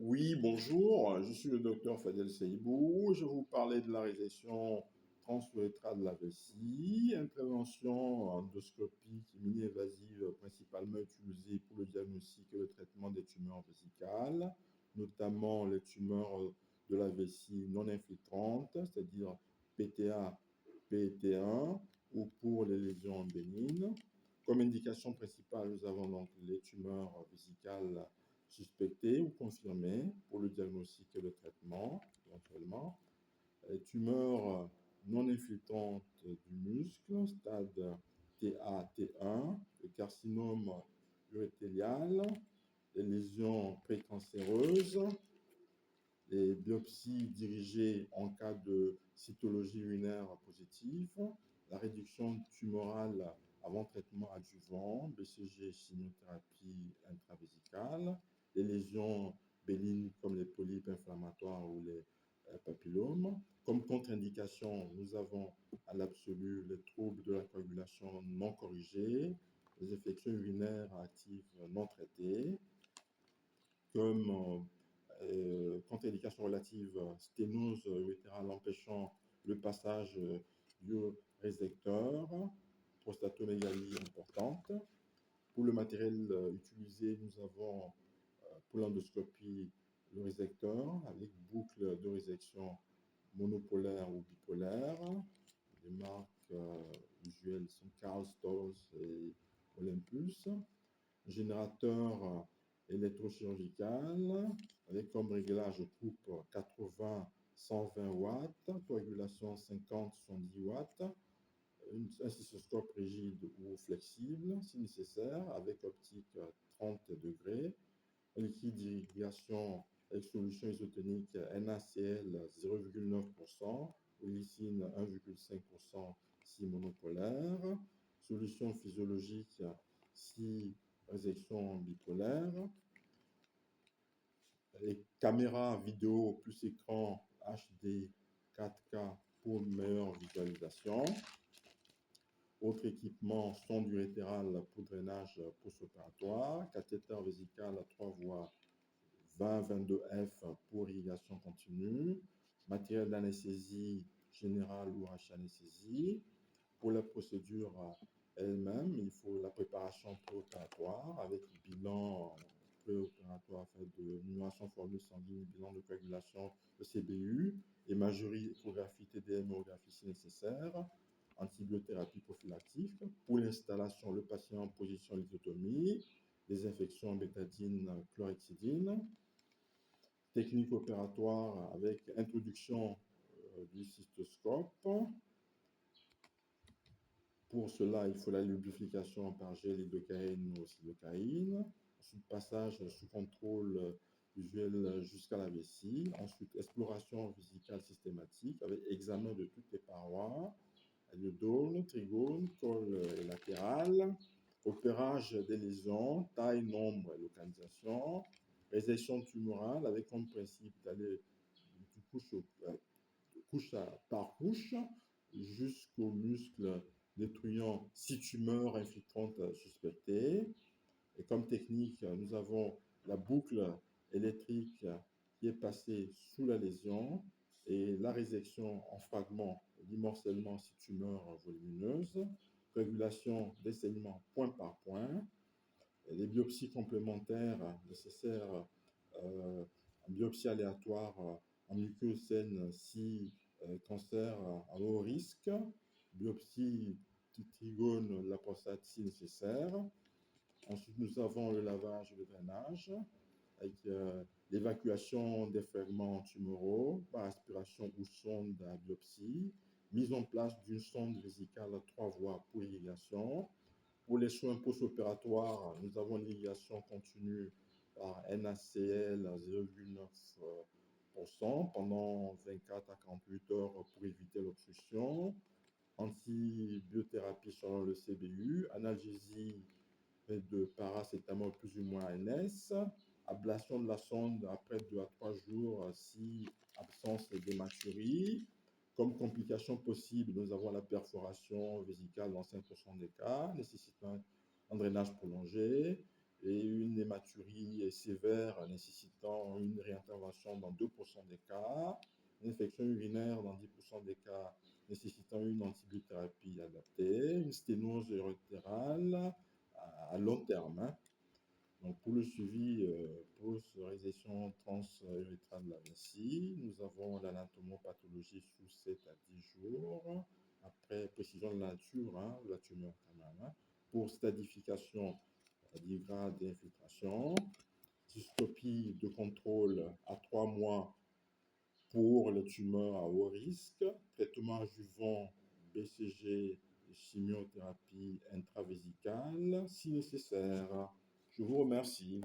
Oui, bonjour, je suis le docteur Fadel Seibou. Je vais vous parler de la résections transurétrale de la vessie, intervention endoscopique mini-évasive principalement utilisée pour le diagnostic et le traitement des tumeurs vésicales, notamment les tumeurs de la vessie non infiltrantes, c'est-à-dire PTA, PET1, ou pour les lésions bénignes. Comme indication principale, nous avons donc les tumeurs vésicales suspectées ou confirmées pour le diagnostic et le traitement, éventuellement. Les tumeurs non infiltrantes du muscle, stade TA, T1, le carcinome uréthélial, les lésions précancéreuses, les biopsies dirigées en cas de cytologie urinaire positive, la réduction tumorale avant traitement adjuvant, BCG, chimiothérapie intravésicale, les lésions bénignes comme les polypes inflammatoires ou les papillomes. Comme contre-indication, nous avons à l'absolu les troubles de la coagulation non corrigés, les infections urinaires actives non traitées, comme contre-indication relative sténose urétérale empêchant le passage du résécteur, prostatomégalie importante. Pour le matériel utilisé, nous avons pour l'endoscopie le résécteur avec boucle de résection monopolaire ou bipolaire. Les marques usuelles sont Karl Storz et Olympus. Générateur électrochirurgical avec comme réglage coupe 80-120 watts, coagulation 50-70 watts, un cystoscope rigide ou flexible si nécessaire avec optique 30 degrés, un liquide d'irrigation avec solution isotonique NaCl 0,9% ou lysine 1,5% si monopolaire, solution physiologique si résection bipolaire, les caméras vidéo plus écran HD 4K pour une meilleure visualisation. Autre équipement, sonde urétérale pour drainage post-opératoire, cathéter vésical à 3 voies 20-22F pour irrigation continue, matériel d'anesthésie générale ou anesthésie. Pour la procédure elle-même, il faut la préparation préopératoire avec bilan préopératoire fait de numération formule sanguine, bilan de coagulation, le CBU, imagerie, échographie, TDM, échographie si nécessaire, antibiothérapie prophylactique. Pour l'installation, le patient en position lithotomie, désinfection en bétadine, chlorhexidine. Technique opératoire avec introduction du cystoscope. Pour cela, il faut la lubrification par gel lidocaïne ou silocaïne. Ensuite, passage sous contrôle visuel jusqu'à la vessie. Ensuite, exploration vésicale systématique avec examen de toutes les parois, le dôle, trigone, col et latéral. Opérage des lésions, taille, nombre et localisation. Résection tumorale avec comme principe d'aller couche par couche jusqu'au muscle détruisant 6 tumeurs infiltrantes suspectées. Et comme technique, nous avons la boucle électrique qui est passée sous la lésion et la résection en fragments, l'immorcellement 6 tumeurs volumineuses, régulation des saignements point par point, et les biopsies complémentaires nécessaires en biopsie aléatoire en muqueuse saine si cancer à haut risque, biopsie trigone de la prostate si nécessaire. Ensuite, nous avons le lavage et le drainage avec l'évacuation des fragments tumoraux par aspiration ou sonde à biopsie, mise en place d'une sonde vésicale à 3 voies pour irrigation. Pour les soins post-opératoires, nous avons une irrigation continue par NaCl à 0,9% pendant 24 à 48 heures pour éviter l'obstruction. Antibiothérapie selon le CBU, analgésie de paracétamol plus ou moins NS, ablation de la sonde après 2 à 3 jours si absence d'hématurie. Comme complication possible, nous avons la perforation vésicale dans 5% des cas, nécessitant un drainage prolongé, et une hématurie sévère nécessitant une réintervention dans 2% des cas, une infection urinaire dans 10% des cas nécessitant une antibiothérapie adaptée, une sténose urétérale à long terme, hein. Donc, pour le suivi post-résection transurétrale de la vessie, nous avons l'anatomopathologie sous 7 à 10 jours, après précision de la nature, hein, de la tumeur quand même, hein. Pour stadification, du grade d'infiltration, cystoscopie de contrôle à 3 mois pour les tumeurs à haut risque, traitement adjuvant BCG et chimiothérapie intravésicale si nécessaire. Je vous remercie.